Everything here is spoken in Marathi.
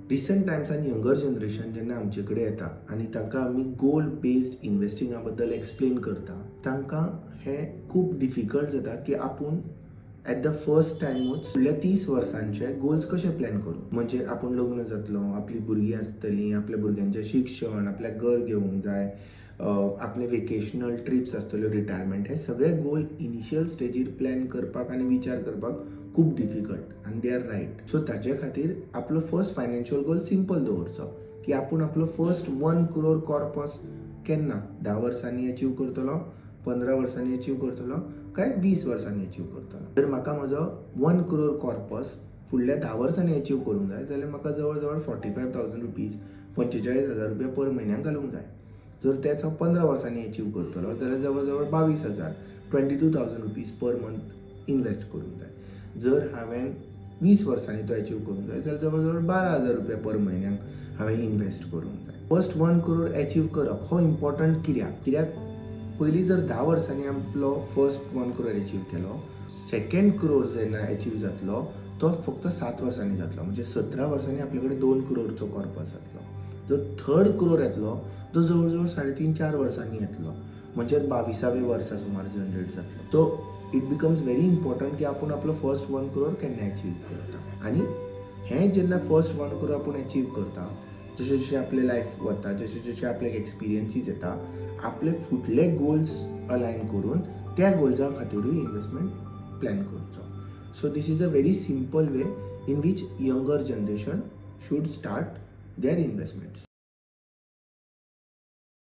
रिसंट टायम्सान यंगर जनरेशन जेन्ना आमचे कडेन येता आनी तांकां आमी गोल बेस्ड इन्वेस्टिंगा बद्दल एक्सप्लेन करता, तांकां हें खूब डिफिकल्ट जाता की आपूण ॲट द फर्स्ट टायमूच फुडल्या 30 वर्सांचे गोल्स कशे प्लॅन करूं. म्हणजे आपूण लग्न जातलो, आपली भुरगीं आसतलीं, आपल्या भुरग्यांचें शिक्षण, आपल्याक घर घेवंक जाय, आपले वेकेशनल ट्रिप्स आसतल्यो, रिटायरमेंट, हे सगळे गोल इनिशियल स्टेजीर प्लॅन करपाक आनी विचार करपाक खूब डिफिकल्ट आनी दे आर रायट. सो ताचे खातीर आपलो फर्स्ट फायनान्शियल गोल सिंपल दवरचो की आपूण आपलो फर्स्ट 1 crore कॉर्पस केन्ना 10 वर्सांनी अचीव करतलो, 15 वर्सांनी अचीव करतलो काय 20 वर्सांनी अचीव करतलो. जर म्हाका म्हजो 1 crore कॉर्पस फुडल्या 10 वर्सांनी अचीव करूंक जाय जाल्यार म्हाका जवळ जवळ 45,000 रुपीज 45,000 रुपया पर म्हयन्याक घालूंक जाय. जर तेच हांव 15 वर्सांनी अचीव करतलो जाल्यार जवळ जवळ 22,000 22,000 रुपीज पर मंथ इन्वेस्ट करूंक जाय. जर हांवें 20 वर्सांनी तो अचीव करूंक जाय जाल्यार जवळ जवळ 12,000 रुपया पर म्हयन्याक हांवें इन्वेस्ट करूंक जाय. फर्स्ट 1 crore अचीव करप हो इम्पॉर्टंट कित्याक पयलीं जर 10 वर्सांनी आपलो फर्स्ट 1 crore अचीव केलो, सेकंड crore जेन्ना अचीव जातलो तो फक्त 7 वर्सांनी जातलो. म्हणजे 17 वर्सांनी आपले कडेन 2 crore कॉर्पस जातलो. जो थर्ड crore येतलो तो जवळ जवळ 3.5-4 वर्सांनी येतलो. म्हणजे 22व्या वर्सा सुमार जनरेट जातलो. So it becomes very important की आपूण आपलो फर्स्ट 1 crore केन्ना अचीव करता. आनी हें जेन्ना फर्स्ट 1 crore आपूण अचीव करता, जशें जशें आपलें लायफ वता, जशें जशें आपल्याक एक्सपिरियन्सीस येता, आपले फुडले गोल्स अलायन करून त्या गोल्सा खातीरूय इन्वेस्टमेंट प्लॅन करचो. So this is a very simple way in which younger generation should start their investments.